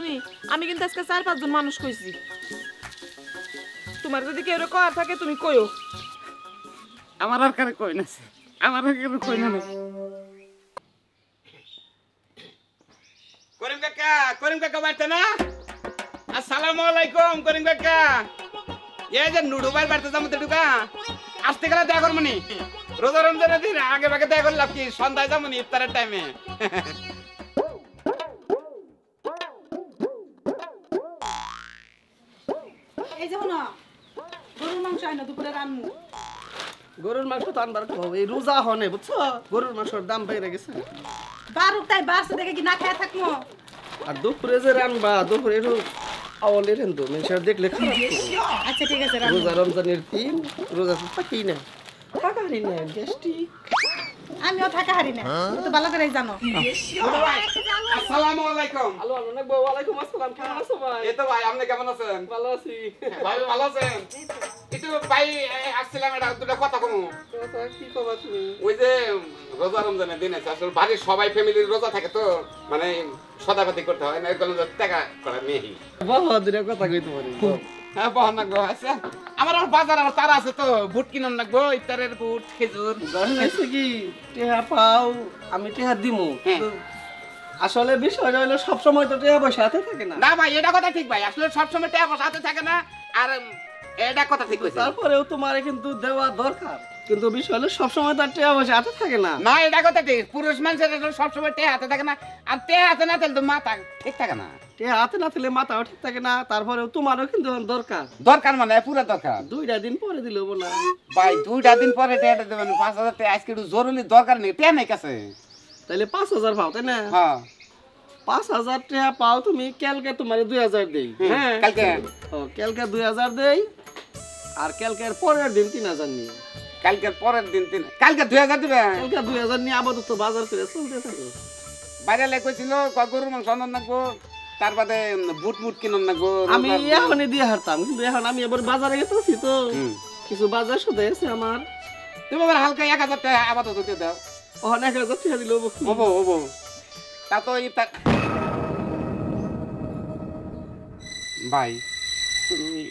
তুমি আমি কিন্তু আজকে 4-5 জন মানুষ কইছি তোমার যদি কেউ কর থাকে তুমি কইও আমার আর কারে কই না আমার আর কারে কই না করিম কাকা বাড়তে না আসসালামু আলাইকুম করিম কাকা এই যে নুডু ভাই বাড়তে যাবো তো ঢুকা আসতে গেলে দেখা করবো নি রোজা রমজানের দিন আগে ভাগে দেখা করলাম কি সন্ধ্যায় যাবো নি ইফতারের টাইমে এই যে না গরুর মাংস আইনা দুপুরে রান্নু গরুর মাংস তো আনবার এই রোজা হনে বুঝছো গরুর মাংসের দাম বেড়ে গেছে বারুক তাই বাসে দেখে কি না খেয়ে থাকবো আর দুপুরে যে রানবা দুপুরে একটু আওয়ালের হেন্দু মানুষের দেখলে খারাপ আচ্ছা ঠিক আছে রোজা রমজানের দিন রোজা তো থাকি না থাকারি না গ্যাস্ট্রিক আমিও থাকা হারি না তো ভালো করে জানো আসসালামু আলাইকুম হ্যালো অনেক বউ ওয়ালাইকুম আসসালাম কেমন আছো ভাই এই তো ভাই আপনি কেমন আছেন ভালো আছি ভাই ভালো আছেন একটু ভাই আসছিলাম এটা দুটো কথা কমু কি করবা তুমি ওই যে রোজা রমজানের দিন আছে আসলে বাড়ির সবাই ফ্যামিলির রোজা থাকে তো মানে সদাপাতি করতে হয় না এরকম টাকা করা নেই বলো দুটো কথা কইতে পারি হ্যাঁ বহন লাগবো আচ্ছা আমার বাজার আমার তারা আছে তো বুট কিনুন লাগবো ইফতারের বুট খেজুর জানিস কি টেহা পাও আমি টেহা দিমু কিন্তু আসলে বিষয়টা হলো সব সময় তো টেহা পয়সা হাতে থাকে না না ভাই এটা কথা ঠিক ভাই আসলে সবসময় টাকা পয়সা হাতে থাকে না আর এটা কথা ঠিক কইছেন তারপরেও তোমার কিন্তু দেওয়া দরকার কিন্তু বিষয় হলো সবসময় তার টেহা পয়সা হাতে থাকে না না এটা কথা ঠিক পুরুষ মানুষের সবসময় টেহা হাতে থাকে না আর টেহা হাতে না থাকলে তো মাথা ঠিক থাকে না টেহা হাতে না থাকলে মাথাও ঠিক থাকে না তারপরেও তোমারও কিন্তু দরকার দরকার মানে পুরো দরকার 2টা দিন পরে দিলেও বলা ভাই 2টা দিন পরে টেহাটা দেবেন 5000 টাকা আজকে একটু জরুরি দরকার নেই টেহা নেই কাছে তাইলে 5000 পাও তাই না হ্যাঁ 5000 টাকা পাও তুমি কালকে তোমারে 2000 দেই হ্যাঁ কালকে ও কালকে 2000 দেই আর কালকের পরের দিন 3000 নিয়ে কালকে পরের দিন কালকে 2000 দিবেন কালকে 2000 নিয়ে আপাতত বাজার করে চলতে থাকো বাইরে লেখছিল গরুর মাংস আনন্দ নাকবো তার বাদে বুট মুট কিনুন নাকবো আমি এখনই দিয়ে হারতাম কিন্তু এখন আমি এবার বাজারে গেছি তো কিছু বাজার সাথে আছে আমার তুমি আবার হালকা 1000 টাকা আপাতত দিয়ে দাও ওখানে 1000 টাকা দিলেও হবো হবো তা তো ইফতার ভাই তুমি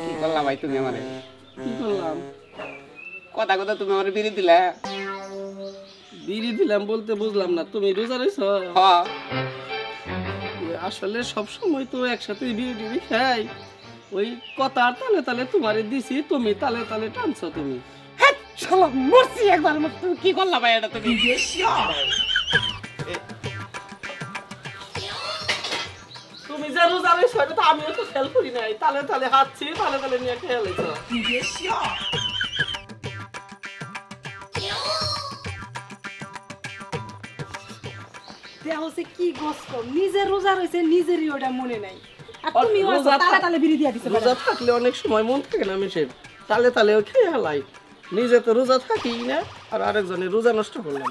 কি করলা ভাই তুমি আমারে কি করলাম কথা কথা তুমি আমার বিড়ি দিলা বিড়ি দিলাম বলতে বুঝলাম না তুমি রোজা রইছো হ্যাঁ আসলে সব সময় তো একসাথে বিড়ি টিড়ি খাই ওই কথার তালে তালে তোমারে দিছি তুমি তালে তালে টানছো তুমি চলো মরছি একবার তুমি কি করলা ভাই এটা তুমি তুমি যে রোজা রইছো এটা তো আমিও তো খেয়াল করি নাই তালে তালে হাঁটছি তালে তালে নিয়ে খেয়াল হইছো দেয়া হচ্ছে কি গোস কম নিজের রোজা রয়েছে নিজেরই ওটা মনে নাই আর তুমি রোজা তালে তালে বিড়ি দিয়া দিছে রোজা থাকলে অনেক সময় মন থাকে না মানুষের তালে তালে খেয়ে হালাই নিজে তো রোজা থাকি না আর আরেকজনের রোজা নষ্ট করলাম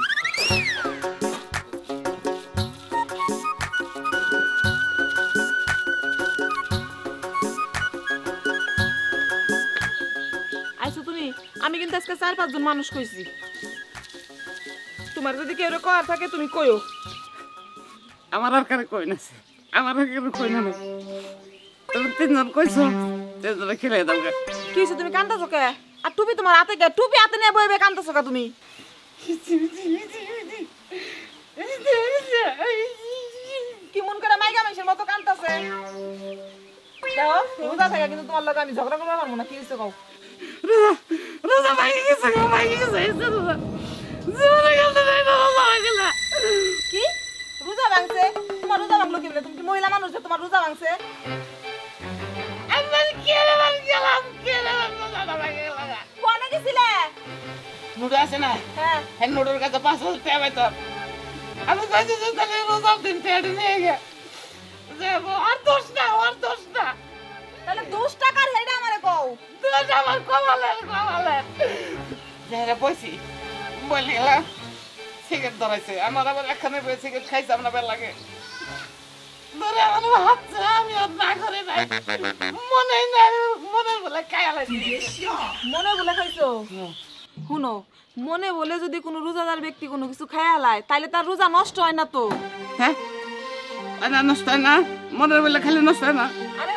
আইছো তুমি আমি কিন্তু আজকে 4-5 জন মানুষ কইছি তোমার যদি কেউ কর থাকে তুমি কইও আমার আর কারে কই না আমার আর কারে কই না তুমি 3 জন কইছো 3 জন খেলে দাও গা কি হইছে তুমি কান্দাছো কে আর টুপি তোমার হাতে কে টুপি হাতে নিয়ে বইবে কান্দাছো কে তুমি কি মন করে মাইগা মানুষের মতো কান্দাছে দেখো রোজা থাকে কিন্তু তোমার লগে আমি ঝগড়া করতে পারবো না কি হইছে কও রোজা ভাই গেছে রোজা জীবনে গেছে না রোজা হয়ে গেল কি রোজা ভাঙছে তোমার রোজা ভাঙলো কি বলে তুমি কি মহিলা মানুষ যে তোমার রোজা ভাঙছে আমি কেলে মান গেলাম রোজা ভাই গেল কোনে গেছিলে নুডু আছে না হ্যাঁ হ্যাঁ নুডুর কাছে 500 টাকা পাইতো আমি কইছি যে তাহলে রোজা দিন পেড়ে নিয়ে গে আর দোষ না তাহলে 2 টাকার হেডা আমারে কও দোষ আমার কমালে যারা বসি বলি গেলাম সিগারেট ধরাইছে আমার আবার এখানে বসে সিগারেট খাইছে আমার বেলা লাগে ধরে আমার হাতছে আমি আর না করে নাই মনে নাই মনে বলে কায়া লাগে মনে বলে খাইছো শুনো মনে বলে যদি কোনো রোজাদার ব্যক্তি কোনো কিছু খায়া লায় তাহলে তার রোজা নষ্ট হয় না তো। হ্যাঁ না নষ্ট হয় না, মনের বলে খালি নষ্ট হয় না। আরে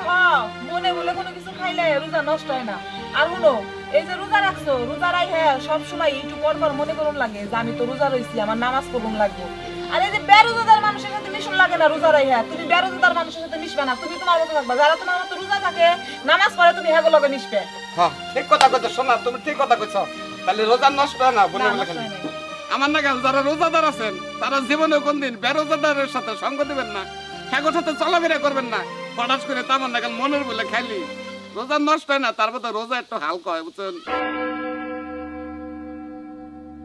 মনে বলে কোনো কিছু খাইলে রোজা নষ্ট হয় না। আর শুনো এই যে রোজা রাখছো, রোজা রাখে সব সময় একটু পর পর মনে করুন লাগে যে আমি তো রোজা রইছি, আমার নামাজ পড়ুন লাগবে। আর এই যে বেরোজাদার মানুষের সাথে মিশুন লাগে না রোজা রাখা, তুমি বেরোজাদার মানুষের সাথে মিশবে না, তুমি তোমার মতো থাকবা। যারা তোমার মতো রোজা থাকে নামাজ পড়ে তুমি হেগো লগে মিশবে। হ্যাঁ ঠিক কথা কইছো সোনা, তুমি ঠিক কথা কইছো। তাহলে রোজা নষ্ট হয় না না, মনের বলে নষ্ট খালি। হয় নাই। আমার না কেন যারা রোজাদার আছেন তারা জীবনে কোনদিন বেরোজাদারের সাথে সঙ্গ দিবেন না, হ্যাগোর সাথে চলাফেরা করবেন না। হঠাৎ করে তেমন না কেন মনের বলে খালি রোজা নষ্ট হয় না, তার মধ্যে রোজা একটু হালকা হয় বুঝছেন।